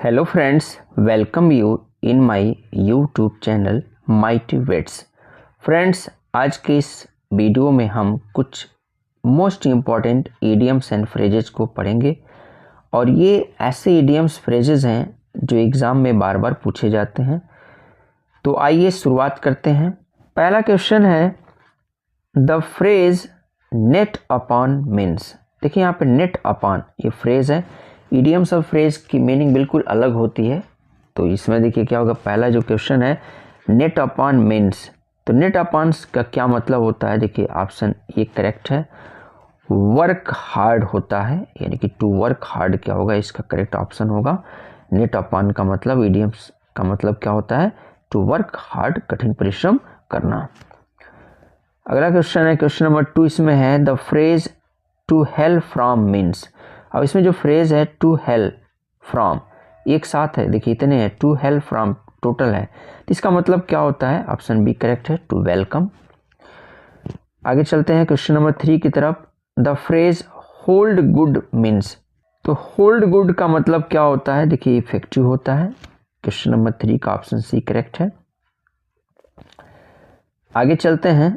Hello friends, welcome you in my YouTube channel mighty words. Friends, आज के इस video में हम कुछ most important idioms and phrases को पढ़ेंगे और ये ऐसे इडियम्स फ्रेजेस हैं जो एग्ज़ाम में बार बार पूछे जाते हैं। तो आइए शुरुआत करते हैं। पहला क्वेश्चन है the phrase net upon means. देखिए यहाँ पे नेट अपॉन ये फ्रेज है। इडियम्स और फ्रेज की मीनिंग बिल्कुल अलग होती है। तो इसमें देखिए क्या होगा, पहला जो क्वेश्चन है नेट अपॉन मीन्स। तो नेट अपॉन का क्या मतलब होता है? देखिए ऑप्शन ये करेक्ट है, वर्क हार्ड होता है, यानी कि टू वर्क हार्ड क्या होगा, इसका करेक्ट ऑप्शन होगा। नेट अपॉन का मतलब, इडियम्स का मतलब क्या होता है? टू वर्क हार्ड, कठिन परिश्रम करना। अगला क्वेश्चन है क्वेश्चन नंबर 2, इसमें है the phrase to hail from means. अब इसमें जो फ्रेज है टू हेल फ्रॉम एक साथ है, देखिए इतने हैं, टू हेल फ्रॉम टोटल है, तो इसका मतलब क्या होता है? ऑप्शन बी करेक्ट है, टू वेलकम। आगे चलते हैं क्वेश्चन नंबर 3 की तरफ। The phrase hold good means. तो होल्ड गुड का मतलब क्या होता है? देखिए इफेक्टिव होता है। क्वेश्चन नंबर 3 का ऑप्शन सी करेक्ट है। आगे चलते हैं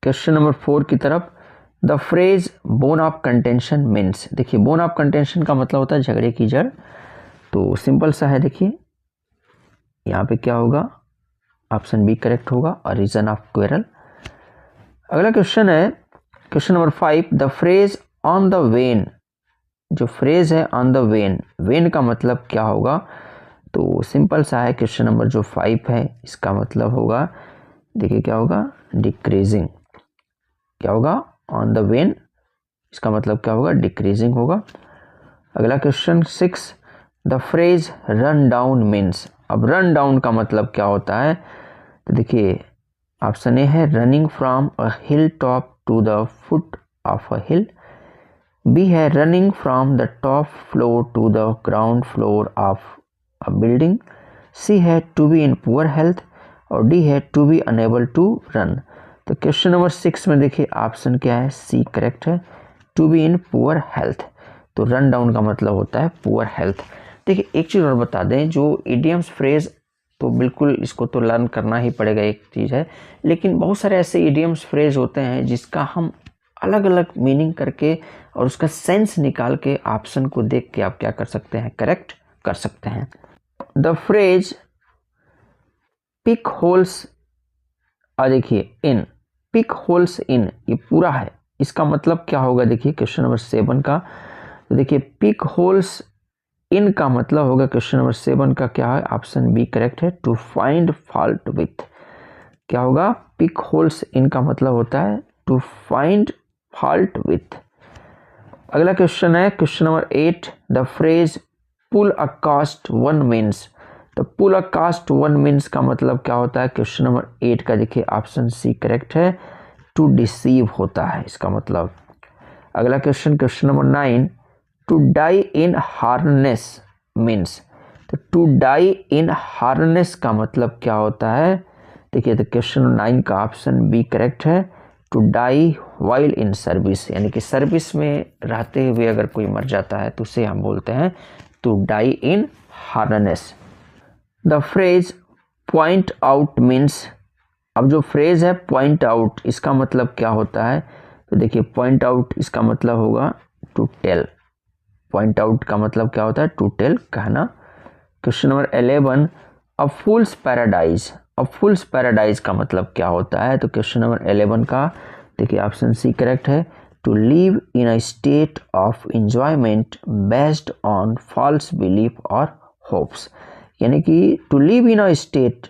क्वेश्चन नंबर 4 की तरफ। The phrase bone of contention means. देखिए बोन ऑफ कंटेंशन का मतलब होता है झगड़े की जड़। तो सिंपल सा है, देखिए यहाँ पे क्या होगा, ऑप्शन बी करेक्ट होगा, और रीजन ऑफ क्वेरल। अगला क्वेश्चन है question number 5, the phrase on the when. जो फ्रेज है ऑन द वेन, वेन का मतलब क्या होगा? तो सिंपल सा है, क्वेश्चन नंबर जो 5 है इसका मतलब होगा, देखिए क्या होगा, डिक्रीजिंग। क्या होगा? ऑन द वेन, इसका मतलब क्या होगा? डिक्रीजिंग होगा। अगला question 6, the phrase run down means. अब रन डाउन का मतलब क्या होता है? तो देखिए ऑप्शन ए है running from a hill top to the foot of a hill. B है running from the top floor to the ground floor of a building. C है to be in poor health, और D है to be unable to run. तो question number 6 में देखिए ऑप्शन क्या है? सी करेक्ट है, to be in poor health. तो रन डाउन का मतलब होता है पुअर हेल्थ। देखिए एक चीज़ और बता दें, जो इडियम्स फ्रेज तो बिल्कुल इसको तो लर्न करना ही पड़ेगा, एक चीज़ है, लेकिन बहुत सारे ऐसे इडियम्स फ्रेज होते हैं जिसका हम अलग अलग मीनिंग करके और उसका सेंस निकाल के ऑप्शन को देख के आप क्या कर सकते हैं? करेक्ट कर सकते हैं। द फ्रेज पिक होल्स, और देखिए इन, पिक होल्स इन ये पूरा है, इसका मतलब क्या होगा? देखिए क्वेश्चन नंबर 7 का। तो देखिए पिक होल्स इन का मतलब होगा, क्वेश्चन नंबर 7 का क्या है? ऑप्शन बी करेक्ट है, टू फाइंड फॉल्ट विथ। क्या होगा? पिक होल्स इन का मतलब होता है टू फाइंड फॉल्ट विथ। अगला क्वेश्चन है question number 8, the phrase pull a cast one means. तो pull a cast one means का मतलब क्या होता है? क्वेश्चन नंबर 8 का देखिए ऑप्शन सी करेक्ट है, टू डिसीव होता है इसका मतलब। अगला question question number 9, to die in harness means. तो टू डाई इन हार्नेस का मतलब क्या होता है? देखिए तो क्वेश्चन 9 का ऑप्शन बी करेक्ट है, to die while in service, यानी कि सर्विस में रहते हुए अगर कोई मर जाता है तो उसे हम बोलते हैं to die in harness. The phrase point out means. अब जो फ्रेज है पॉइंट आउट, इसका मतलब क्या होता है? तो देखिए पॉइंट आउट इसका मतलब होगा टू टेल। पॉइंट आउट का मतलब क्या होता है? टू टेल, कहना। क्वेश्चन नंबर 11, अ फूल्स पैराडाइज। अब फूल्स पैराडाइज का मतलब क्या होता है? तो क्वेश्चन नंबर 11 का देखिए ऑप्शन सी करेक्ट है, to live in a state of enjoyment based on false belief और होप्स। यानी कि to live in a state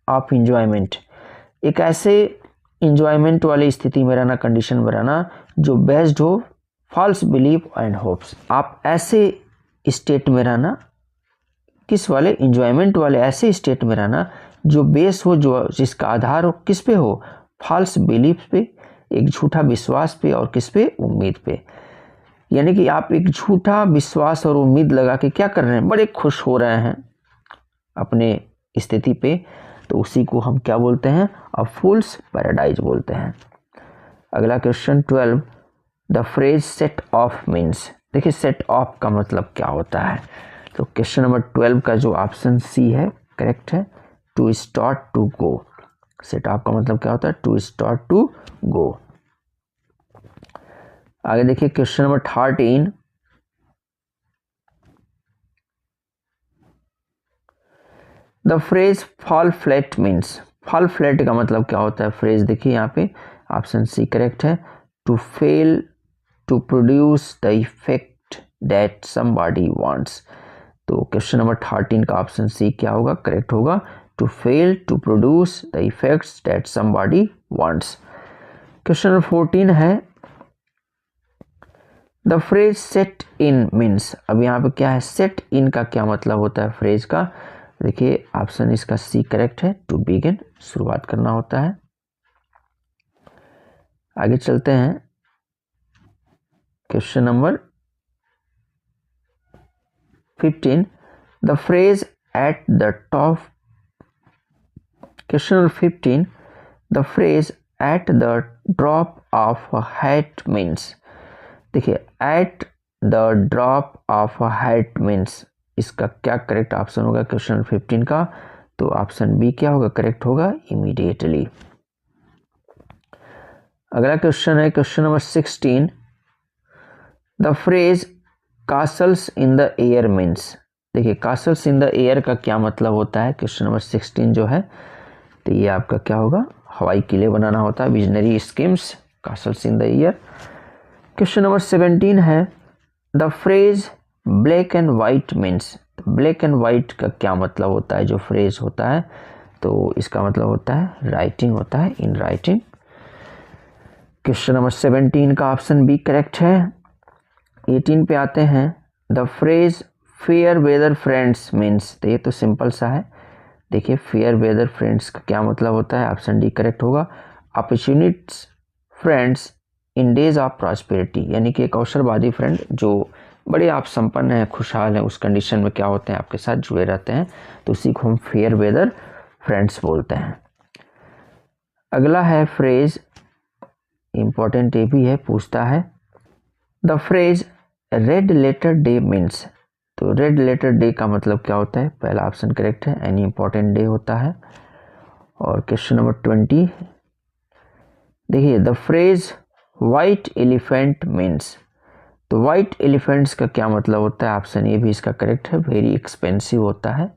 of enjoyment, एक ऐसे इंजॉयमेंट वाली स्थिति में रहना, कंडीशन में रहना जो बेस्ड हो फॉल्स बिलीफ एंड होप्स। आप ऐसे स्टेट में रहना, किस वाले? इंजॉयमेंट वाले ऐसे स्टेट में रहना जो बेस हो, जो जिसका आधार हो किस पे हो? फॉल्स बिलीफ पे, एक झूठा विश्वास पे, और किस पे? उम्मीद पे। यानी कि आप एक झूठा विश्वास और उम्मीद लगा के क्या कर रहे हैं? बड़े खुश हो रहे हैं अपने स्थिति पे, तो उसी को हम क्या बोलते हैं? अ फूल्स पैराडाइज बोलते हैं। अगला question 12, the phrase set of means. देखिए सेट ऑफ का मतलब क्या होता है? तो क्वेश्चन नंबर 12 का जो ऑप्शन सी है करेक्ट है, to start to go. Set off का मतलब क्या होता है, टू स्टार्ट टू गो। आगे देखिए question number 13, the phrase fall flat means. Fall flat का मतलब क्या होता है फ्रेज, देखिए यहाँ पे ऑप्शन सी करेक्ट है, to fail to produce the effect that somebody wants. तो क्वेश्चन नंबर 13 का ऑप्शन सी क्या होगा, करेक्ट होगा, to fail to produce the effects that somebody wants. Question number 14 है, the phrase set in means. अब यहाँ पे क्या है, सेट इन का क्या मतलब होता है फ्रेज का, देखिए ऑप्शन इसका सी करेक्ट है, टू बिगिन, शुरुआत करना होता है। आगे चलते हैं question number 15, the phrase at the top. Question number 15, the phrase at the drop of a hat means. देखिए at the drop of a hat means, इसका क्या करेक्ट ऑप्शन होगा क्वेश्चन नंबर 15 का, तो ऑप्शन बी क्या होगा, correct होगा, immediately. अगला क्वेश्चन है question number 16, the phrase castles in the air means. देखिए कासल्स इन द एयर का क्या मतलब होता है, क्वेश्चन नंबर 16 जो है, तो ये आपका क्या होगा, हवाई किले बनाना होता है, visionary schemes, castles in the air. Question number 17 है, the phrase black and white means. Black and white का क्या मतलब होता है, जो फ्रेज होता है, तो इसका मतलब होता है राइटिंग होता है, इन राइटिंग। क्वेश्चन नंबर 17 का ऑप्शन बी करेक्ट है। 18 पे आते हैं, the phrase fair weather friends means. तो ये तो सिंपल सा है, देखिए फेयर वेदर फ्रेंड्स का क्या मतलब होता है, ऑप्शन डी करेक्ट होगा, opportunities friends in days of prosperity. यानी कि एक अवसरवादी फ्रेंड जो बड़े आप संपन्न हैं, खुशहाल हैं, उस कंडीशन में क्या होते हैं, आपके साथ जुड़े रहते हैं, तो उसी को हम फेयर वेदर फ्रेंड्स बोलते हैं। अगला है फ्रेज, इंपॉर्टेंट ये भी है, पूछता है the phrase red letter day means. तो रेड लेटर डे का मतलब क्या होता है, पहला ऑप्शन करेक्ट है, एनी इंपॉर्टेंट डे होता है। और क्वेश्चन नंबर 20, देखिए the phrase white elephant means. तो वाइट एलिफेंट्स का क्या मतलब होता है, ऑप्शन ए भी इसका करेक्ट है, वेरी एक्सपेंसिव होता है।